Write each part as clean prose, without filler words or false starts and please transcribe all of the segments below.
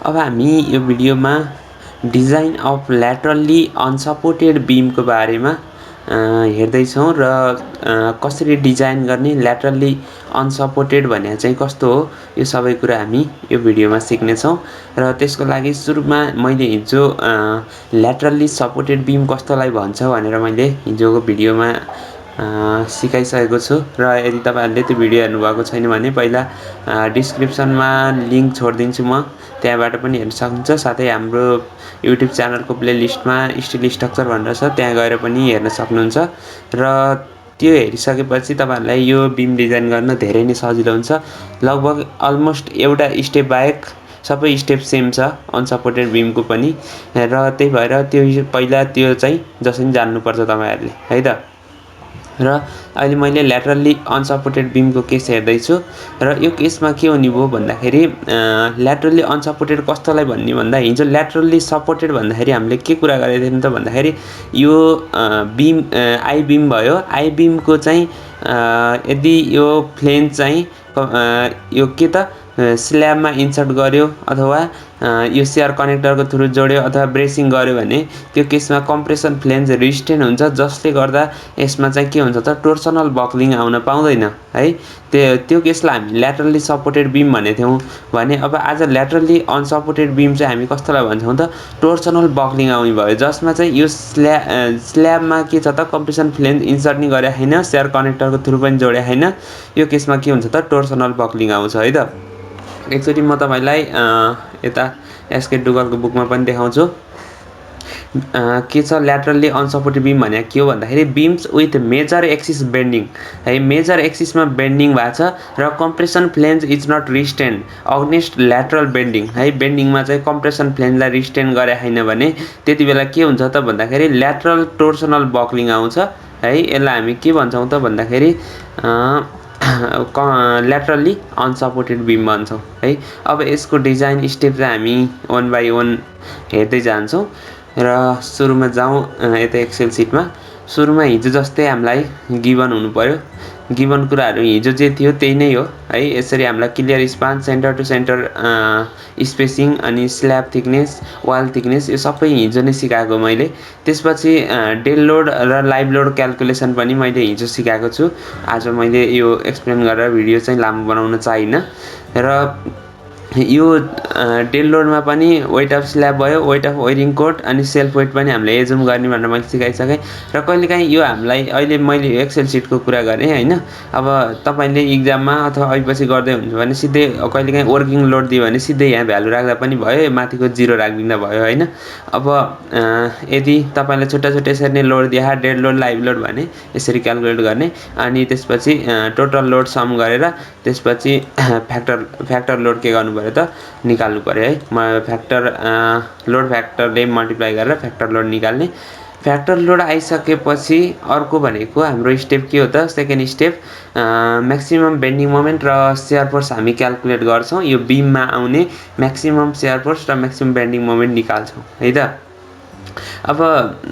अब हामी यो भिडियोमा डिजाइन अफ ल्याटरली अनसपोर्टेड बीमको बारेमा हेर्दैछौँ र कसरी डिजाइन गर्ने ल्याटरली अनसपोर्टेड भने चाहिँ कस्तो हो यो सबै कुरा हामी यो भिडियोमा सिक्नेछौँ। र त्यसको लागि सुरुमा मैले हिजो ल्याटरली सपोर्टेड बीम कस्तोलाई भन्छ भनेर मैले हिजोको भिडियोमा सिकाइसकेको छु। र यदि तपाईहरुले त्यो भिडियो हेर्नुभएको छैन भने पहिला डिस्क्रिप्सनमा लिंक छोडिदिन्छु म, त्यहाँबाट पनि हेर्न सक्नुहुन्छ। साथै हाम्रो युट्युब च्यानलको प्लेलिस्टमा स्टिल स्ट्रक्चर भनेर छ, त्यहाँ गएर पनि हेर्न सक्नुहुन्छ। र त्यो हेरिसकेपछि तपाईहरुलाई यो बीम डिजाइन गर्न धेरै नै सजिलो हुन्छ। लगभग अलमोस्ट एउटा स्टेप बाहेक सबै स्टेप सेम छ अनसपोर्टेड बीमको पनि, र त्यही भएर त्यो पहिला त्यो चाहिँ जसरी जान्नुपर्छ तपाईहरुले, है त। र अहिले मैले ल्याटरली अनसपोर्टेड बीमको केस हेर्दैछु र यो केसमा के हुने भयो भन्दाखेरि ल्याटरली अनसपोर्टेड कस्तोलाई भन्ने भन्दा हिजो ल्याटरली सपोर्टेड भन्दाखेरि हामीले के कुरा गरेको थियौँ त भन्दाखेरि यो बीम आई बीम भयो। आई बीमको चाहिँ यदि यो फ्लेन्ज चाहिँ यो के त स्ल्याबमा इन्सर्ट गर्यो अथवा यो सेयर कनेक्टरको थ्रु जोड्यो अथवा ब्रेसिङ गर्यो भने त्यो केसमा कम्प्रेसन फ्लेन्ज रेजिस्टेन्ट हुन्छ, जसले गर्दा यसमा चाहिँ के हुन्छ त टोर्सनल बक्लिङ आउन पाउँदैन है। त्यो केसलाई हामी ल्याटरली सपोर्टेड बीम भनेको थियौँ भने अब आज ल्याटरली अनसपोर्टेड बीम चाहिँ हामी कस्तोलाई भन्छौँ त टोर्सनल बक्लिङ आउने भयो, जसमा चाहिँ यो स्ल्याबमा के छ त कम्प्रेसन फ्लेन्ज इन्सर्ट नि गरे हैन, सेयर कनेक्टरको थ्रु पनि जोडे हैन। यो केसमा के हुन्छ त टोर्सनल बक्लिङ आउँछ है त। एकचोटी म तपाईलाई यता एसके डुगलको बुकमा पनि देखाउँछु के छ ल्याटरली अनसपोर्टेड बीम भने के हो भन्दाखेरि beams with major axis bending है, मेजर एक्सिसमा बेन्डिङ भएको छ र compression flange is not restrained against lateral bending है। बेन्डिङमा चाहिँ कम्प्रेसन फ्लेन्जलाई रिस्टेन्ड गरे हैन भने त्यति बेला के हुन्छ त भन्दाखेरि ल्याटरल टोर्सनल बक्लिङ आउँछ है। यसलाई हामी के भन्छौँ त भन्दाखेरि ल्याटरली अनसपोर्टेड बीम भन्छौँ है। अब यसको डिजाइन स्टेप चाहिँ हामी वन बाई वन हेर्दै जान्छौँ र सुरुमा जाउँ यता एक्सेल सिटमा। सुरुमा हिजो जस्तै हामीलाई गिभन हुनु पर्यो, गिभन कुराहरू हिजो जे थियो त्यही नै हो है। यसरी हामीलाई clear span, centre to centre spacing अनि स्ल्याब थिकनेस, वाल थिकनेस यो सबै हिजो नै सिकाएको मैले। त्यसपछि डेल लोड र लाइभ लोड क्याल्कुलेसन पनि मैले हिजो सिकाएको छु। आज मैले यो एक्सप्लेन गरेर भिडियो चाहिँ लामो बनाउन चाहिन्न। र यो डेल लोडमा पनि वेट अफ स्ल्याब भयो, वेट अफ वेयरिङ कोड अनि सेल्फ वेट पनि हामीले एजुम गर्ने भनेर मैले सिकाइसकेँ। र कहिलेकाहीँ यो हामीलाई अहिले मैले एक्सेल सिटको कुरा गरेँ हैन, अब तपाईले इक्जाममा अथवा अहिपछि गर्दै हुन्छ भने सिधै कहिलेकाहीँ वर्किङ लोड दियो भने सिधै यहाँ भ्यालु राख्दा पनि भयो, माथिको 0 राखिदिँदा भयो हैन। अब यदि तपाईलाई छुट्टा छुट्टै यसरी नै लोड दिए डेड लोड लाइभ लोड भने यसरी क्याल्कुलेट गर्ने अनि त्यसपछि टोटल लोड सम गरेर त्यसपछि फ्याक्टर लोड के गर्नु पर्यो त निकाल्नु पर्यो है। फ्याक्टर लोड फ्याक्टरले मल्टिप्लाई गरेर फ्याक्टर लोड निकाल्ने। फ्याक्टर लोड आइसकेपछि अर्को भनेको हाम्रो स्टेप के हो त second step maximum bending moment र सेयर फोर्स हामी क्याल्कुलेट गर्छौँ। यो बीममा आउने म्याक्सिमम सेयर फोर्स र म्याक्सिमम बेन्डिङ मोमेन्ट निकाल्छौँ है त। अब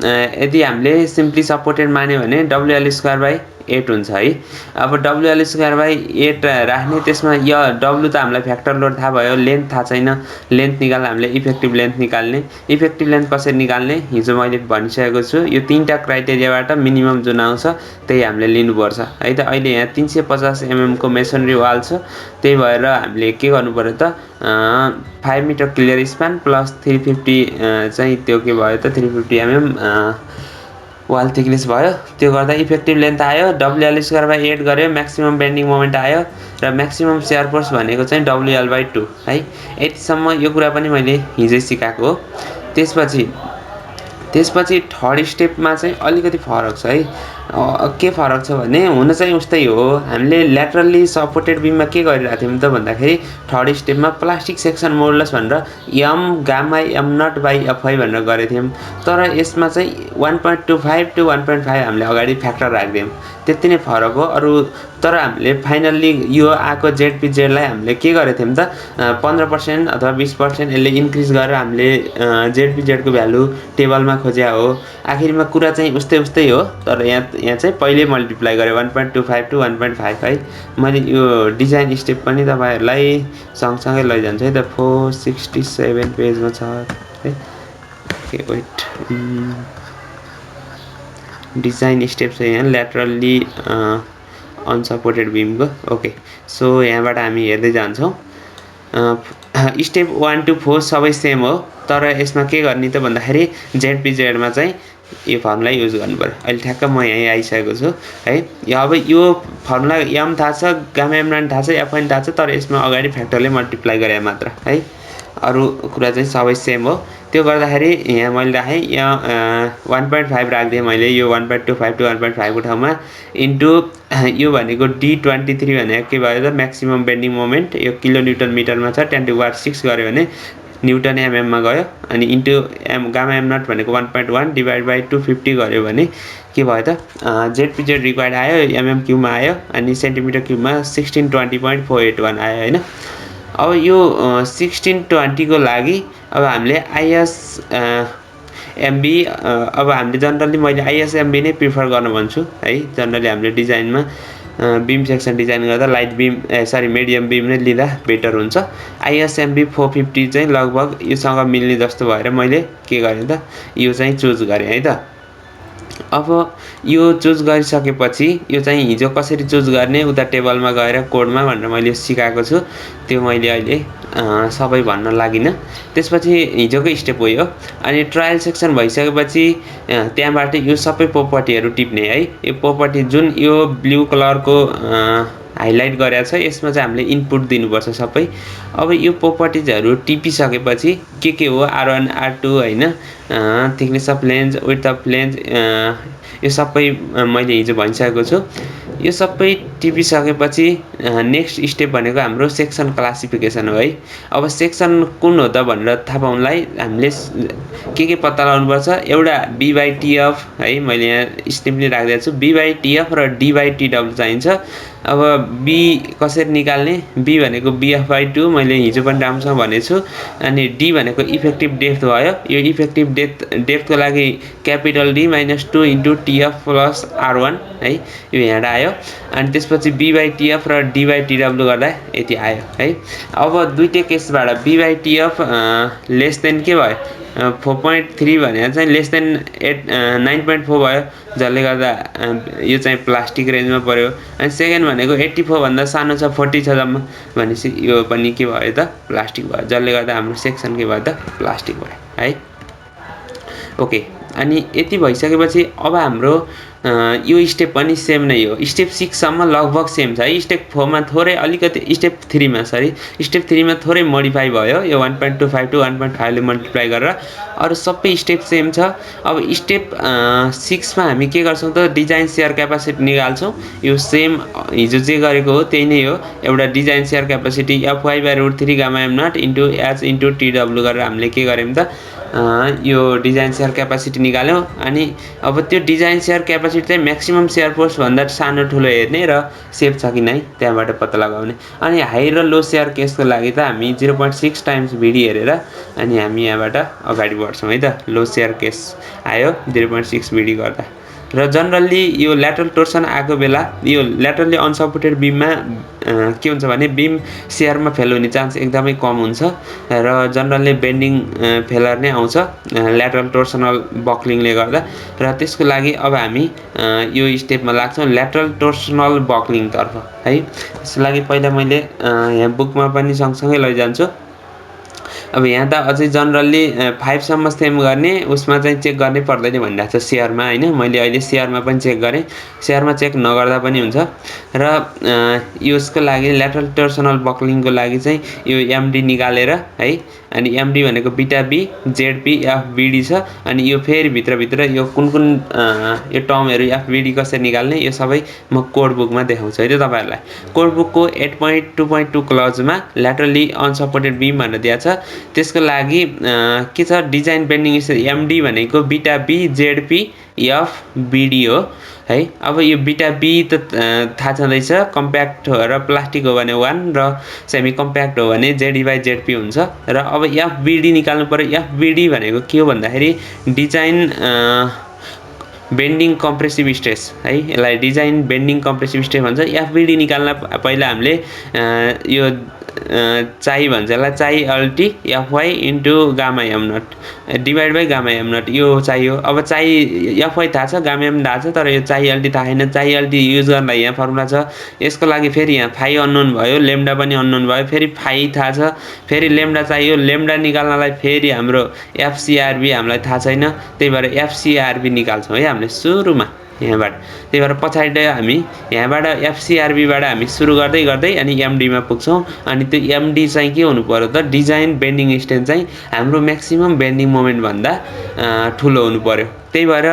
यदि हामीले सिम्पली सपोर्टेड मान्यो भने WL²/8 हुन्छ है। अब WL²/8 राख्ने, त्यसमा यो W त हामीलाई फ्याक्टर लोड थाहा भयो, लेन्थ थाहा छैन, लेन्थ निकाल्दा हामीले इफेक्टिभ लेन्थ निकाल्ने। इफेक्टिभ लेन्थ कसरी निकाल्ने हिजो मैले भनिसकेको छु। यो तीनटा क्राइटेरियाबाट मिनिमम जुन आउँछ त्यही हामीले लिनुपर्छ है त। अहिले यहाँ 350 mm को मेसनरी वाल छ, त्यही भएर हामीले के गर्नु पर्यो त 5 मिटर क्लियर स्पान प्लस 350 चाहिँ त्यो के भयो त 350 mm वाल थिकनेस भयो। त्यो गर्दा इफेक्टिभ लेन्थ आयो, WL²/8 गर्यो, म्याक्सिमम बेन्डिङ मोमेन्ट आयो र म्याक्सिमम सेयर फोर्स भनेको चाहिँ WL/2 है। यतिसम्म यो कुरा पनि मैले हिजै सिकाएको हो। त्यसपछि थर्ड स्टेपमा चाहिँ अलिकति फरक छ है। के फरक छ भने हुन चाहिँ उस्तै हो, हामीले ल्याटरली सपोर्टेड बीममा के गरिरहेको थियौँ त भन्दाखेरि थर्ड स्टेपमा प्लास्टिक सेक्सन मोडुलस भनेर M gamma M naught by FI भनेर गरेको थियौँ। तर यसमा चाहिँ 1.25 to 1.5 हामीले अगाडि फ्याक्टर राख्दियौँ, त्यति नै फरक हो अरू। तर हामीले फाइनल्ली यो आएको जेडपीजेडलाई हामीले के गरेको थियौँ त 15% अथवा 20% यसले इन्क्रिज गरेर हामीले जेडपीजेडको भ्यालु टेबलमा खोज्या हो। आखिरमा कुरा चाहिँ उस्तै हो, तर यहाँ चाहिँ पहिले मल्टिप्लाई गरे 1.25 टु 1.5 है। मैले यो डिजाइन स्टेप पनि तपाईहरुलाई सँगसँगै लैजान्छु है त। 467 पेजमा छ है। ओके वेट, डिजाइन स्टेप चाहिँ यहाँ ल्याटरली अनसपोर्टेड बीमको। ओके, सो यहाँबाट हामी हेर्दै जान्छौँ। स्टेप 1 to 4 सबै सेम हो, तर यसमा के गर्ने त भन्दाखेरि ZPZ मा चाहिँ यो फर्मुला युज गर्नु पर्यो। अहिले ठ्याक्क म यही आइसकेको छु है। अब यो फर्मुला m थाहा छ, गामा m थाहा छ, f पनि थाहा छ, तर यसमा अगाडि फ्याक्टरले मल्टिप्लाई गरे मात्र है। अरु कुरा चाहिँ सबै सेम हो। त्यो गर्दाखेरि यहाँ मैले राखेँ, यहाँ 1.5 राख्दिएँ मैले यो 1.25 टु 1.5 को ठाउँमा, इन्टु यो भनेको D23 भनेको के भयो त म्याक्सिमम बेन्डिङ मोमेन्ट, यो किलो न्युटन मिटरमा छ, 10⁻6 गर्यो भने न्युटन mm मा गयो, अनि इन्टु गामा m0 भनेको 1.1 डिभाइड बाइ 250 गर्यो भने के भयो त ZPZ रिक्वायर्ड आयो, mm क्युबमा आयो, अनि सेन्टिमिटर क्युबमा 1620.481 आयो हैन। अब यो 1620 को लागि अब हामीले ISMB अब हामीले जनरली मैले ISMB नै प्रिफर गर्न भन्छु है। जनरली हामीले डिजाइनमा बीम सेक्सन डिजाइन गर्दा लाइट बीम मिडियम बीम नै लिँदा बेटर हुन्छ। ISMB 450 चाहिँ लगभग योसँग मिल्ने जस्तो भएर मैले के गरेँ त यो चाहिँ चुज गरेँ है त। अब यो चुज गरिसकेपछि यो चाहिँ हिजो कसरी चुज गर्ने उता टेबलमा गएर कोडमा भनेर मैले सिकाएको छु, त्यो मैले अहिले सबै भन्न लागिन। त्यसपछि हिजोको स्टेप हो यो। अनि ट्रायल सेक्सन भइसकेपछि त्यहाँबाट यो सबै प्रोपर्टीहरू टिप्ने है। यो प्रोपर्टी जुन यो ब्लू कलरको हाइलाइट गरेको छ यसमा चाहिँ हामीले इनपुट दिनुपर्छ सबै। अब यो प्रोपर्टीजहरू टिपिसकेपछि के हो R1 R2 हैन, thickness of lens, width of lens, यो सबै मैले हिजो भनिसकेको छु। यो सबै टिपिसकेपछि नेक्स्ट स्टेप भनेको हाम्रो सेक्सन क्लासिफिकेसन हो है। अब सेक्सन कुन हो त भनेर थाहा पाउनलाई हामीले के पत्ता लगाउनुपर्छ। एउटा B/TF है, मैले यहाँ स्टेपली राखिदिएको छु। B/TF र D/TW चाहिन्छ। अब B कसरी निकाल्ने, B भनेको BF/2 मैले हिजो पनि राम्रोसँग भनेको छु। अनि D भनेको इफेक्टिभ डेप्थ भयो। यो इफेक्टिभ डेप्थको लागि capital D - 2 into TF plus R1 है, यो यहाँ आयो। अनि त्यसपछि B/TF र D/TW गर्दा यति आयो है। अब दुईटै केसबाट B/TF लेस देन के भयो 4.3 भनेर चाहिँ लेस देन 9.4 भयो, जसले गर्दा यो चाहिँ प्लास्टिक रेन्जमा पर्यो। अनि सेकेन्ड भनेको 84 भन्दा सानो छ, 40 छ जम्मा, भनेपछि यो पनि के भयो त प्लास्टिक भयो, जसले गर्दा हाम्रो सेक्सन के भयो त प्लास्टिक भयो है। ओके, अनि यति भइसकेपछि अब हाम्रो यो स्टेप पनि सेम नै हो। स्टेप 6 सम्म लगभग सेम छ है। स्टेप 4 मा थोरै अलिकति, स्टेप 3 मा थोरै मोडिफाई भयो, यो 1.25 टु 1.5 ले मल्टिप्लाई गरेर। अरु सबै स्टेप सेम छ। अब स्टेप 6 मा हामी के गर्छौं त डिजाइन शेयर क्यापासिटी निकाल्छौं। यो सेम हिजो जे गरेको हो त्यही नै हो। एउटा design share capacity Fy/√3 gamma m0 into h into TW गरेर हामीले के गर्यौं त यो डिजाइन शेयर क्यापासिटी निकाल्यौं। अनि अब त्यो डिजाइन शेयर क्यापासिटी चाहिँ म्याक्सिमम शेयर फोर्स भन्दा सानो ठुलो हेर्ने र सेफ छ कि नै त्यहाँबाट पत्ता लगाउने। अनि हाई र लो शेयर केसको लागि त हामी 0.6 टाइम्स VD हेरेर अनि हामी यहाँबाट अगाडि बढ्छौं है त। लो शेयर केस आयो 0.6 VD गर्दा। र जनरली यो ल्याटरल टोर्सन आएको बेला यो ल्याटरली अनसपोर्टेड बीममा के हुन्छ भने बीम शेयरमा फेल हुने चान्स एकदमै कम हुन्छ र जनरली बेन्डिङ फेलर नै आउँछ ल्याटरल टोर्सनल बक्लिङले गर्दा। र त्यसको लागि अब हामी यो स्टेपमा लाग्छौं ल्याटरल टोर्सनल बक्लिङ तर्फ है। त्यसको लागि पहिला मैले यहाँ बुकमा पनि सँगसँगै लैजान्छु। अब यहाँ त अझै जनरली 5 सम्म सेम गर्ने, उसमा चाहिँ चेक गर्नै पर्दैन भनिरहेको छ शेयरमा हैन। मैले अहिले शेयरमा पनि चेक गरेँ, शेयरमा चेक नगर्दा पनि हुन्छ। र यसको लागि ल्याटरल टोर्सनल बक्लिङको लागि चाहिँ यो MD निकालेर है, अनि MD भनेको बीटा B ZP FBD छ। अनि यो फेरि भित्र यो कुन यो टर्महरु FBD कसरी निकाल्ने यो सबै म कोड बुकमा देखाउँछु है त तपाईहरुलाई। कोड बुकको 8.2.2 क्लजमा ल्याटरली अनसपोर्टेड बीम भनेर दिएको छ। त्यसको लागि के छ डिजाइन बेन्डिङ MD भनेको बीटा B ZP FBD हो है। अब यो बीटा B त थाहा छँदैछ, कम्प्याक्ट र प्लास्टिक हो भने 1 र सेमी कम्प्याक्ट हो भने ZD/ZP हुन्छ। र अब FBD निकाल्नु पर्यो। FBD भनेको के हो भन्दाखेरि डिजाइन बेन्डिङ कम्प्रेसिभ स्ट्रेस है, यसलाई डिजाइन बेन्डिङ कम्प्रेसिभ स्ट्रेस भन्छ। एफबिडी निकाल्न पहिला हामीले यो चाइ भन्छ यसलाई, chi LT FY into gamma M not divide by gamma M not यो चाहियो। अब चाइ एफवाई थाहा छ, गामा एम थाहा छ, तर यो चाइ अल्टी थाहा छैन। चाइ अल्टी युज गर्नलाई यहाँ फर्मुला छ, यसको लागि फेरि यहाँ फाइ अननोन भयो, लेम्डा पनि अननोन भयो, फेरि फाइ थाहा छ, फेरि लेम्डा चाहियो। लेम्डा निकाल्नलाई फेरि हाम्रो एफसिआरबी हामीलाई थाहा छैन, त्यही भएर एफसिआरबी निकाल्छौँ है हामीले सुरुमा यहाँबाट। त्यही भएर पछाडि हामी यहाँबाट एफसिआरबीबाट हामी सुरु गर्दै गर्दै अनि एमडीमा पुग्छौँ। अनि त्यो एमडी चाहिँ के हुनु पर्यो त, डिजाइन बेन्डिङ स्ट्रेन्थ चाहिँ हाम्रो म्याक्सिमम बेन्डिङ मोमेन्टभन्दा ठुलो हुनु पर्यो। त्यही भएर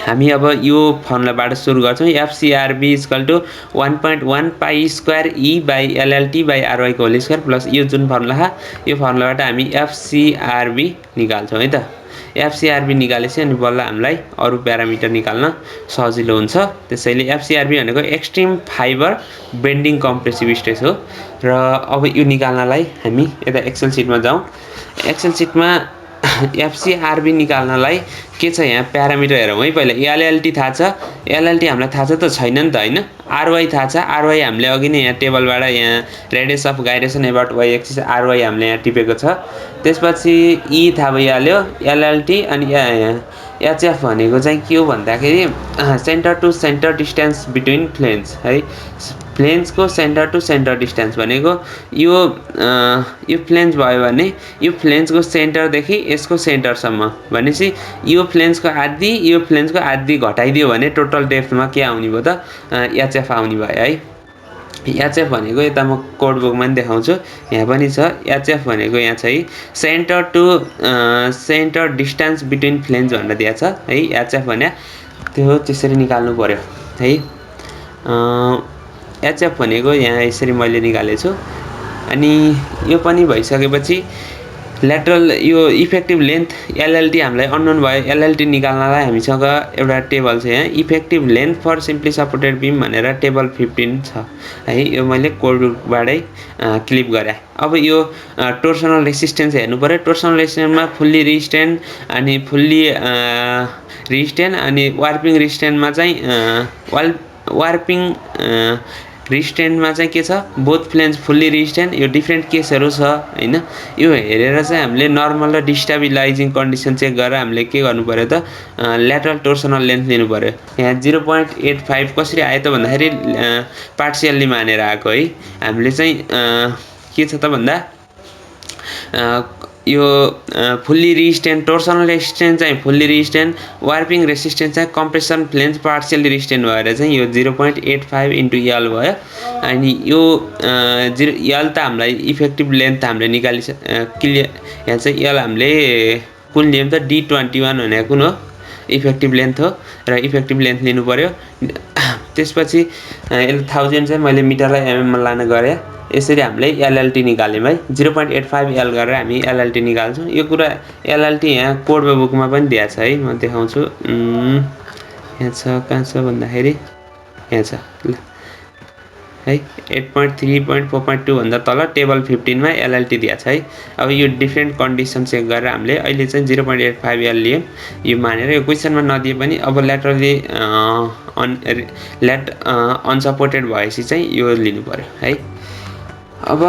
हामी अब यो फर्मुलाबाट सुरु गर्छौँ। FCRB equal to 1.1 pi square E by LLT by आरवाईको होल स्क्वायर प्लस यो जुन फर्मुला छ, यो फर्मुलाबाट हामी एफसिआरबी निकाल्छौँ है त। एफसिआरबी निकालेपछि अनि बल्ल हामीलाई अरू प्यारामिटर निकाल्न सजिलो हुन्छ। त्यसैले एफसिआरबी भनेको extreme fibre bending compressive stress हो। र अब यो निकाल्नलाई हामी यता एक्सेल सिटमा जाउँ। एक्सेल सिटमा एफसिआरबी निकाल्नलाई के छ, यहाँ प्यारामिटर हेरौँ है। पहिला एलएलटी थाहा छ, एलएलटी हामीलाई थाहा छ त छैन नि त होइन। आरवाई थाहा छ, आरवाई हामीले अघि नै यहाँ टेबलबाट यहाँ radius of gyration about Y axis RY हामीले यहाँ टिपेको छ। त्यसपछि ई थाहा भइहाल्यो, एलएलटी अनि एचएफ भनेको चाहिँ के हो भन्दाखेरि centre to centre distance between flange है। फ्लेन्जको सेन्टर टु सेन्टर डिस्टेन्स भनेको यो फ्लेन्ज भयो भने यो फ्लेन्जको सेन्टरदेखि यसको सेन्टरसम्म भनेपछि यो फ्लेन्जको आधी घटाइदियो भने टोटल डेप्थमा के आउने भयो त, एचएफ आउने भयो है। एचएफ भनेको यता म कोड बुकमा पनि देखाउँछु, यहाँ पनि छ। एचएफ भनेको यहाँ चाहिँ centre to centre distance between flange भनेर दिएको छ है। एचएफ भने त्यो त्यसरी निकाल्नु पर्यो है। एचएफ भनेको यहाँ यसरी मैले निकालेको छु। अनि यो पनि भइसकेपछि ल्याटरल यो इफेक्टिभ लेन्थ एलएलटी हामीलाई अननोन भयो। एलएलटी निकाल्नलाई हामीसँग एउटा टेबल छ यहाँ, effective length for simply supported beam भनेर टेबल 15 छ है। यो मैले कोड बुकबाटै क्लिप गरेँ। अब यो टोर्सनल रेसिस्टेन्स हेर्नु पर्यो। टोर्सनल रेसिस्टेन्समा फुल्ली रिस्टेन्ट अनि फुल्ली रिस्टेन्ट अनि वार्पिङ रिस्टेन्टमा चाहिँ वार्पिङ रिस्टेन्टमा चाहिँ के छ, बोथ फ्लेन्ज फुल्ली रिस्टेन्ट। यो डिफ्रेन्ट केसहरू छ होइन। यो हेरेर चाहिँ हामीले नर्मल र डिस्टाबिलाइजिङ कन्डिसन चेक गरेर हामीले के गर्नु पर्यो त, ल्याटरल टोर्सनल लेन्थ लिनु पर्यो। यहाँ 0.85 कसरी आयो त भन्दाखेरि पार्सियल्ली मानेर आएको है। हामीले चाहिँ के छ त भन्दा यो फुल्ली रिस्टेन्ट टोर्सनल रेसिस्टेन्स चाहिँ फुल्ली रिस्टेन्ट, वार्पिङ रेसिस्टेन्स चाहिँ कम्प्रेसन फ्लेन्ज पार्सियल्ली रिस्टेन्ट भएर चाहिँ यो 0.85 इन्टु यल भयो। अनि यो यल त हामीलाई इफेक्टिभ लेन्थ हामीले क्लियर। यहाँ चाहिँ यल हामीले कुन लियौँ त, D21 भनेको कुन हो, इफेक्टिभ लेन्थ हो र इफेक्टिभ लेन्थ लिनु पर्यो। त्यसपछि यसले 1000 चाहिँ मैले मिटरलाई एमएममा लान गएँ। यसरी हामीले एलएलटी निकाल्यौँ है। 0.85 एल गरेर हामी एलएलटी निकाल्छौँ। यो कुरा एलएलटी यहाँ कोड बुकमा पनि दिएको छ है, म देखाउँछु। यहाँ छ, कहाँ छ भन्दाखेरि यहाँ छ ल है। 8.3.4.2 भन्दा तल टेबल 15 मा एलएलटी दिएको छ है। अब यो डिफ्रेन्ट कन्डिसन चेक गरेर हामीले अहिले चाहिँ 0.85 एल लियौँ। यो मानेर यो क्वेसनमा नदिए पनि अब ल्याटरली अनसपोर्टेड भएपछि चाहिँ यो लिनु पर्यो है। अब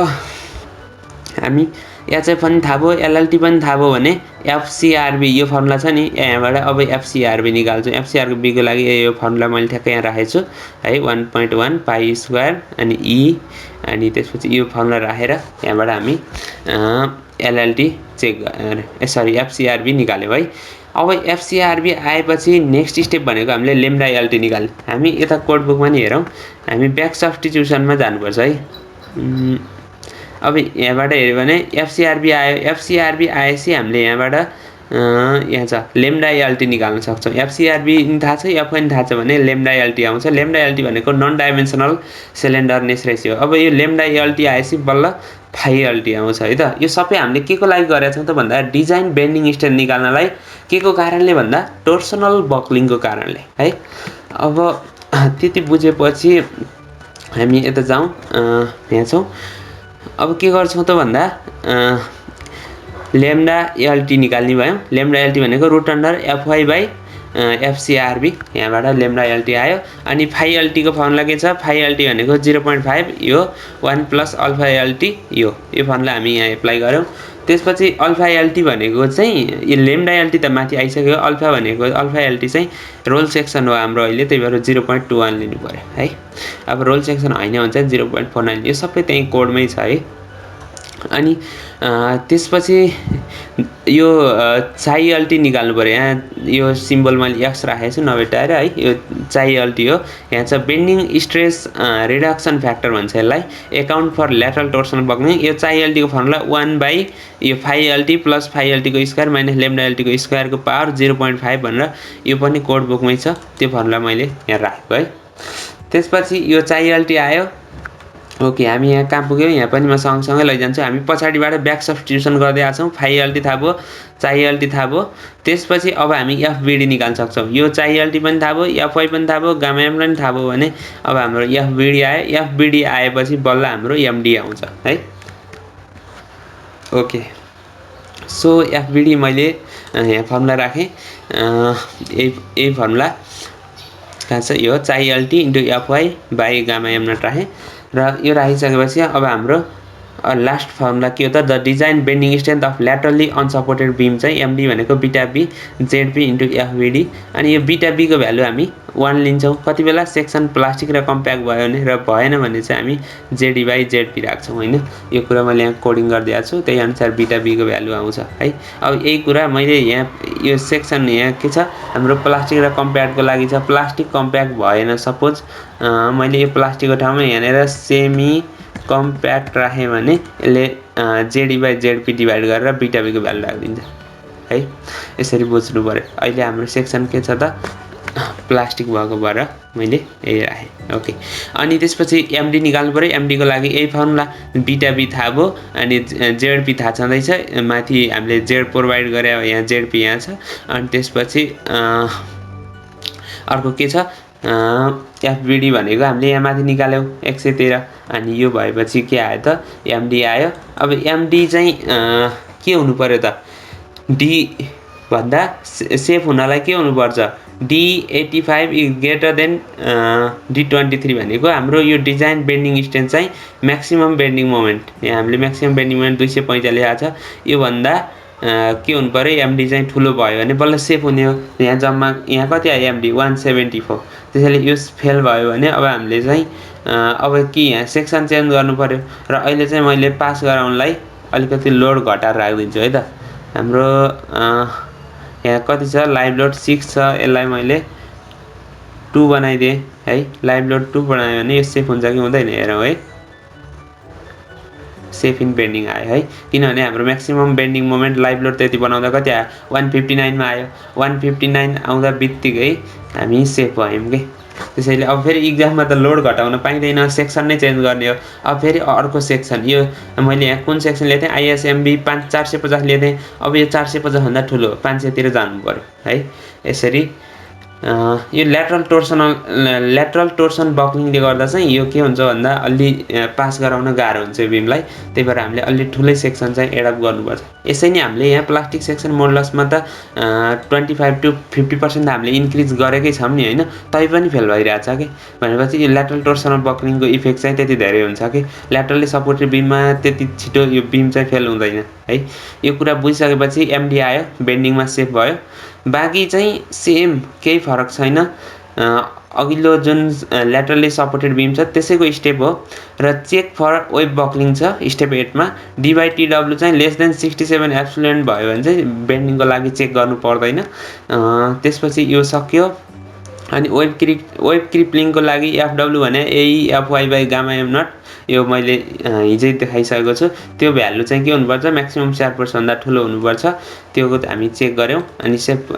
हामी एचएफ पनि थाहा भयो, एलएलटी पनि थाहा भयो भने एफसिआरबी यो फर्मुला छ नि यहाँबाट अब एफसिआरबी निकाल्छौँ। एफसिआरबीको लागि यो फर्मुला मैले ठ्याक्कै यहाँ राखेको छु है। 1.1 पाई स्क्वायर अनि ई अनि त्यसपछि यो फर्मुला राखेर यहाँबाट हामी एलएलटी एफसिआरबी निकाल्यौँ है। अब एफसिआरबी आएपछि नेक्स्ट स्टेप भनेको हामीले लेम्डा एलटी निकाल्यौँ। हामी यता कोड बुकमा नि हेरौँ, हामी ब्याक सब्स्टिट्युसनमा जानुपर्छ है। अब यहाँबाट हेऱ्यो भने एफसिआरबी आयो। एफसिआरबी आएपछि हामीले यहाँबाट यहाँ छ लेम्डा एलटी निकाल्न सक्छौँ। एफसिआरबी पनि थाहा छ, एफ पनि थाहा छ भने लेम्डा एलटी आउँछ। लेम्डा एलटी भनेको नन डाइमेन्सनल सिलिन्डरनेस रेसियो। अब यो लेम्डा एलटी आएपछि बल्ल फाइ एलटी आउँछ है त। यो सबै हामीले के को लागि गरेका छौँ त भन्दा डिजाइन बेन्डिङ स्ट्रेन्थ निकाल्नलाई के को कारणले भन्दा टोर्सनल बक्लिङको कारणले है। अब त्यति बुझेपछि हामी यता जाउँ, यहाँ छौँ। अब के गर्छौँ त भन्दा लेम्डा एलटी निकाल्ने भयौँ। लेम्डा एलटी भनेको रुट अन्डर एफवाई बाई एफसीआरबी यहाँबाट लेम्डा एलटी आयो। अनि फाइ एलटी को फर्मुला के छ, फाइ एलटी भनेको 0.5 यो 1 प्लस अल्फा एलटी यो फर्मुला हामी यहाँ एप्लाई गऱ्यौँ। त्यसपछि अल्फा एलटी भनेको चाहिँ यो लेम्डा एलटी त माथि आइसक्यो, अल्फा भनेको अल्फा एलटी चाहिँ रोल सेक्सन हो हाम्रो अहिले, त्यही भएर 0.21 लिनु पर्यो है। अब रोल सेक्सन होइन भने चाहिँ 0.49, यो सबै त्यही कोडमै छ है। अनि त्यसपछि यो चाइ एलटी निकाल्नु पर्यो। यहाँ यो सिम्बल मैले एक्स राखेको छु नभेटाएर है, यो चाइ एलटी हो। यहाँ छ बेन्डिङ स्ट्रेस रिडक्सन फ्याक्टर भन्छ यसलाई, एकाउन्ट फर ल्याटरल टोर्सन बक्लिङ। यो चाइ एलटीको फर्मुला 1 बाई यो फाइ एलटी प्लस फाइ एलटीको स्क्वायर माइनस लेम्डा एलटीको स्क्वायरको पावर 0.5 भनेर यो पनि कोड बुकमै छ, त्यो फर्मुला मैले यहाँ राखेको है। त्यसपछि यो चाइ एलटी आयो। ओके, हामी यहाँ कहाँ पुग्यौँ, यहाँ पनि म सँगसँगै लैजान्छु। हामी पछाडिबाट ब्याक सब्स्टिट्युसन गर्दै आएको छौँ। फाइ एलटी थाहा भयो, चाइ एलटी थाहा भयो। त्यसपछि अब हामी एफबिडी निकाल्न सक्छौँ। यो चाइ एलटी पनि थाहा भयो, एफवाई पनि थाहा भयो, गामा एम पनि थाहा भयो भने अब हाम्रो एफबिडी आयो। एफबिडी आएपछि बल्ल हाम्रो एमडी आउँछ है। ओके, सो एफबिडी मैले यहाँ फर्मुला राखेँ, यही फर्मुला कहाँ छ, यो chi LT into FY by gamma M not राखेँ। र यो राखिसकेपछि अब हाम्रो लास्ट फर्मुला के हो त, the design bending strength of laterally unsupported beam चाहिँ एमडी भनेको बिटा बी जेडबी इन्टु एफबिडी। अनि यो बिटा बीको भ्यालु हामी 1 लिन्छौँ कति बेला, सेक्सन प्लास्टिक र कम्प्याक्ट भयो भने, र भएन भने चाहिँ हामी जेडी बाई जेडपी राख्छौँ होइन। यो कुरा मैले यहाँ कोडिङ गरिदिएको छु, त्यही अनुसार बिटा बीको भ्यालु आउँछ है। अब यही कुरा मैले यहाँ यो सेक्सन यहाँ के छ हाम्रो प्लास्टिक र कम्प्याक्टको लागि छ। प्लास्टिक कम्प्याक्ट भएन सपोज, मैले यो प्लास्टिकको ठाउँमा यहाँनिर सेमी कम्प्याक्ट राखेँ भने यसले जेडी बाई जेडपी डिभाइड गरेर बिटा बीको भ्यालु राखिदिन्छ है। यसरी बुझ्नु पऱ्यो। अहिले हाम्रो सेक्सन के छ त, प्लास्टिक भएको भएर मैले यही राखेँ। ओके, अनि त्यसपछि एमडी निकाल्नु पऱ्यो। एमडीको लागि यही फर्मुला, बिटा बी थाहा भयो अनि जेडपी थाहा छँदैछ, माथि हामीले जेड प्रोभाइड गरे, यहाँ जेडपी यहाँ छ। अनि त्यसपछि अर्को के छ, एफबिडी भनेको हामीले यहाँ माथि निकाल्यौँ 113। अनि यो भएपछि के आयो त, एमडी आयो। अब एमडी चाहिँ के हुनु पर्यो त, डी भन्दा सेफ हुनलाई के हुनुपर्छ, D85 is greater than D23 भनेको हाम्रो यो डिजाइन बेन्डिङ स्ट्रेन्थ चाहिँ म्याक्सिमम बेन्डिङ मोमेन्ट, यहाँ हामीले म्याक्सिमम बेन्डिङ मोमेन्ट 245 लेखेको छ। योभन्दा के हुनु पर्यो, एमडी चाहिँ ठुलो भयो भने बल्ल सेफ हुने हो। यहाँ जम्मा यहाँ कति आयो एमडी 174, त्यसैले यो फेल भयो भने अब हामीले चाहिँ अब कि यहाँ सेक्सन चेन्ज गर्नु पर्यो। र अहिले चाहिँ मैले पास गराउनलाई अलिकति लोड घटाएर राखिदिन्छु है त। हाम्रो यहाँ कति छ, लाइभ लोड 6 छ, यसलाई मैले 2 बनाइदिएँ है। लाइभ लोड 2 बनायो भने यो सेफ हुन्छ कि हुँदैन हेरौँ है। सेफ इन बेन्डिङ आयो है, किनभने हाम्रो maximum bending moment live load त्यति बनाउँदा कति आयो, 159 मा आयो। 159 आउँदा बित्तिकै हामी सेफ भयौँ कि। त्यसैले अब फेरि इक्जाममा त लोड घटाउन पाइँदैन, सेक्सन नै चेन्ज गर्ने हो। अब फेरि अर्को सेक्सन, यो मैले यहाँ कुन सेक्सन लिएको थिएँ, आइएसएमबी 450 लिएको थिएँ। अब यो 450 भन्दा ठुलो 500 तिर जानु पर्यो है। यसरी यो ल्याटरल टोर्सन बक्लिङले गर्दा चाहिँ यो के हुन्छ भन्दा अलि पास गराउन गाह्रो हुन्छ बिमलाई, त्यही भएर हामीले अलि ठुलै सेक्सन चाहिँ एडप्ट गर्नुपर्छ। यसै नै हामीले यहाँ प्लास्टिक सेक्सन मोडुलसमा त 25 to 50% हामीले इन्क्रिज गरेकै छौँ नि होइन, तै पनि फेल भइरहेछ कि भनेपछि यो ल्याटरल टोर्सनल बक्लिङको इफेक्ट चाहिँ त्यति धेरै हुन्छ कि ल्याटरली सपोर्टेड बिममा त्यति छिटो यो बिम चाहिँ फेल हुँदैन है। यो कुरा बुझिसकेपछि एमडी आयो, बेन्डिङमा सेफ भयो। बाँकी चाहिँ सेम केही फरक छैन, अघिल्लो जुन ल्याटरली सपोर्टेड बिम छ त्यसैको स्टेप हो। र चेक फर वेब बक्लिङ छ स्टेप 8 मा, डी/टी/डब्ल्यू चाहिँ लेस देन 67 एब्सोल्युट भयो भने चाहिँ बेन्डिङको लागि चेक गर्नु पर्दैन। त्यसपछि यो सक्यो। अनि वेब क्रिप्लिङको लागि एफडब्ल्यू भने एई/एफवाई बाई गामा एम नट, यो मैले हिजै देखाइसकेको छु। त्यो भ्यालु चाहिँ के हुनुपर्छ, म्याक्सिमम स्यार्पर्स भन्दा ठुलो हुनुपर्छ। त्यो हामी चेक गऱ्यौँ अनि सेफ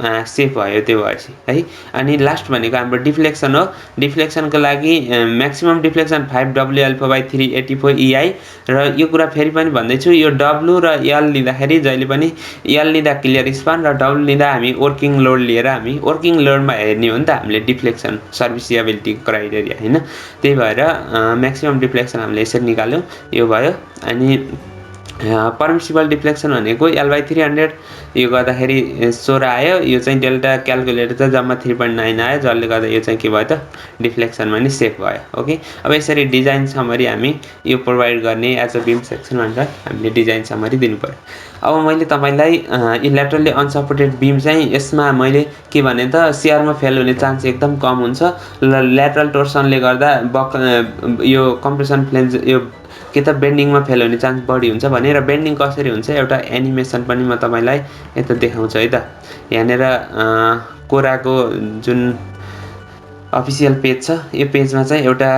भयो त्यो भएपछि है। अनि लास्ट भनेको हाम्रो डिफ्लेक्सन हो। डिफ्लेक्सनको लागि म्याक्सिमम डिफ्लेक्सन 5W/384 EI। र यो कुरा फेरि पनि भन्दैछु, यो W र L लिँदाखेरि जहिले पनि L लिँदा क्लियर स्पान र W लिँदा हामी वर्किङ लोड लिएर हामी वर्किङ लोडमा हेर्ने हो नि त हामीले डिफ्लेक्सन सर्भिसिएबिलिटी क्राइटेरिया होइन। त्यही भएर म्याक्सिमम डिफ्लेक्सन हामीले यसरी निकाल्यौँ, यो भयो। अनि पर्मिसिबल डिफ्लेक्सन भनेको L/300 यो गर्दाखेरि 16 आयो। यो चाहिँ डेल्टा क्याल्कुलेटर चाहिँ जम्मा 3.9 आयो, जसले गर्दा यो चाहिँ के भयो त डिफ्लेक्सनमा नि सेफ भयो। ओके, अब यसरी डिजाइन समरी हामी यो प्रोभाइड गर्ने एज अ बिम सेक्सन भनेर हामीले डिजाइन समरी दिनु पर्यो। अब मैले तपाईलाई यो ल्याटरली अनसपोर्टेड बिम चाहिँ यसमा मैले के भने त सियरमा फेल हुने चान्स एकदम कम हुन्छ। ल्याटरल टोर्सनले गर्दा यो कम्प्रेसन फ्लेन्ज यो के त बेन्डिङमा फेल हुने चान्स बढी हुन्छ भने, र बेन्डिङ कसरी हुन्छ एउटा एनिमेसन पनि म तपाईलाई यता देखाउँछु है त। यहाँनिर कोराको जुन अफिसियल पेज छ यो पेजमा चाहिँ एउटा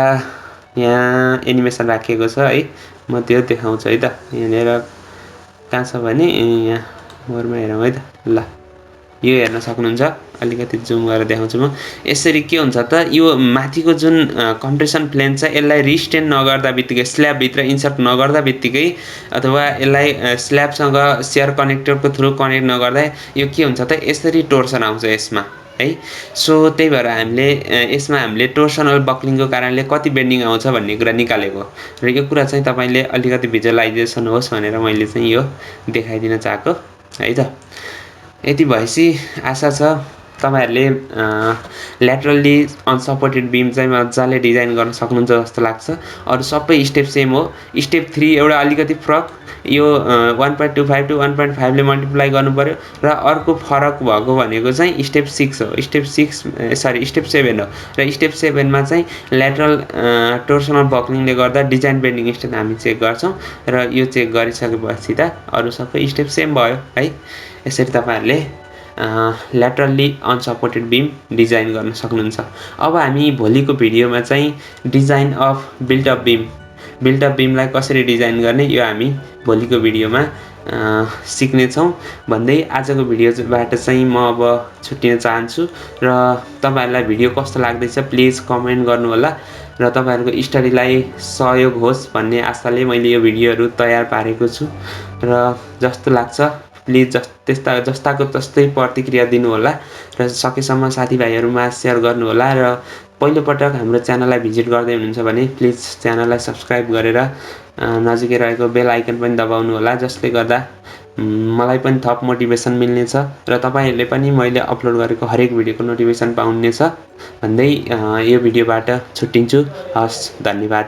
यहाँ एनिमेसन राखिएको छ है, म त्यो देखाउँछु है त। यहाँनिर कहाँ छ भने यहाँ मोरमा हेरौँ है त। ल यो हेर्न सक्नुहुन्छ, अलिकति जुम गरेर देखाउँछु म। यसरी के हुन्छ त यो माथिको जुन कम्प्रेसन प्लेन छ यसलाई रिस्टेन नगर्दा बित्तिकै स्ल्याबभित्र इन्सर्ट नगर्दा बित्तिकै अथवा यसलाई स्ल्याबसँग सेयर कनेक्टरको थ्रु कनेक्ट नगर्दा यो के हुन्छ त यसरी टोर्सन आउँछ यसमा है। सो त्यही भएर हामीले यसमा हामीले टोर्सनल बक्लिङको कारणले कति बेन्डिङ आउँछ भन्ने कुरा निकालेको, र यो कुरा चाहिँ तपाईँले अलिकति भिजुअलाइजेसन होस् भनेर मैले चाहिँ यो देखाइदिन चाहेको है त। यति भएपछि आशा छ तपाईहरुले ल्याटरली अनसपोर्टेड बिम चाहिँ मजाले डिजाइन गर्न सक्नुहुन्छ जस्तो लाग्छ। अरु सबै स्टेप सेम हो। स्टेप 3 एउटा अलिकति फरक, यो 1.25 टु 1.5 ले मल्टिप्लाई गर्नु पर्यो, र अर्को फरक भएको भनेको चाहिँ स्टेप 6 हो। स्टेप 7 हो, र स्टेप 7 मा चाहिँ ल्याटरल टोर्सनल बक्लिङले गर्दा डिजाइन बेन्डिङ स्टेट हामी चेक गर्छौं, र यो चेक गरिसकेपछि त अरु सबै स्टेप सेम भयो है। यसरी तपाईहरुले ल्याटरली अनसपोर्टेड बिम डिजाइन गर्न सक्नुहुन्छ। अब हामी भोलिको भिडियोमा चाहिँ डिजाइन अफ बिल्ट अप बिमलाई कसरी डिजाइन गर्ने यो हामी भोलिको भिडियोमा सिक्ने छौं भन्दै आजको भिडियोबाट चाहिँ म अब छुट्टिन चाहन्छु। र तपाईहरुलाई भिडियो कस्तो लाग्दैछ प्लिज कमेन्ट गर्नु होला, र तपाईहरुको स्टडीलाई सहयोग होस् भन्ने आशाले मैले यो भिडियोहरु तयार पारेको छु। र जस्तो लाग्छ प्लिज जस्ताको तस्तै प्रतिक्रिया दिनु होला, र सकेसम्म साथीभाइहरुमा शेयर गर्नु होला, र पहिलो पटक हाम्रो च्यानललाई भिजिट गर्दै हुनुहुन्छ भने प्लिज च्यानललाई सब्स्क्राइब गरेर नजिकै रहेको बेल आइकन पनि दबाउनु होला, जसले गर्दा मलाई पनि थप मोटिभेसन मिल्नेछ, र तपाईहरुले पनि मैले अपलोड गरेको हरेक भिडियोको नोटिफिकेसन पाउनेछ भन्दै यो भिडियोबाट छुट्टिन्छु। हस्, धन्यवाद।